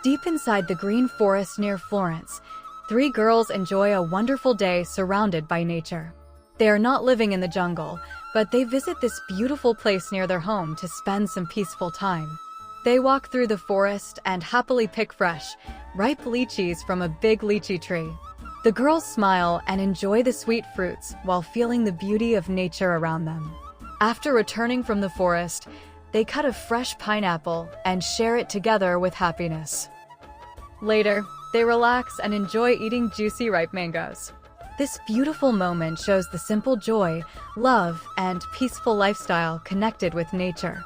Deep inside the green forest near Florence, three girls enjoy a wonderful day surrounded by nature. They are not living in the jungle, but they visit this beautiful place near their home to spend some peaceful time. They walk through the forest and happily pick fresh, ripe lychees from a big lychee tree. The girls smile and enjoy the sweet fruits while feeling the beauty of nature around them. After returning from the forest, they cut a fresh pineapple and share it together with happiness. Later, they relax and enjoy eating juicy ripe mangoes. This beautiful moment shows the simple joy, love, and peaceful lifestyle connected with nature.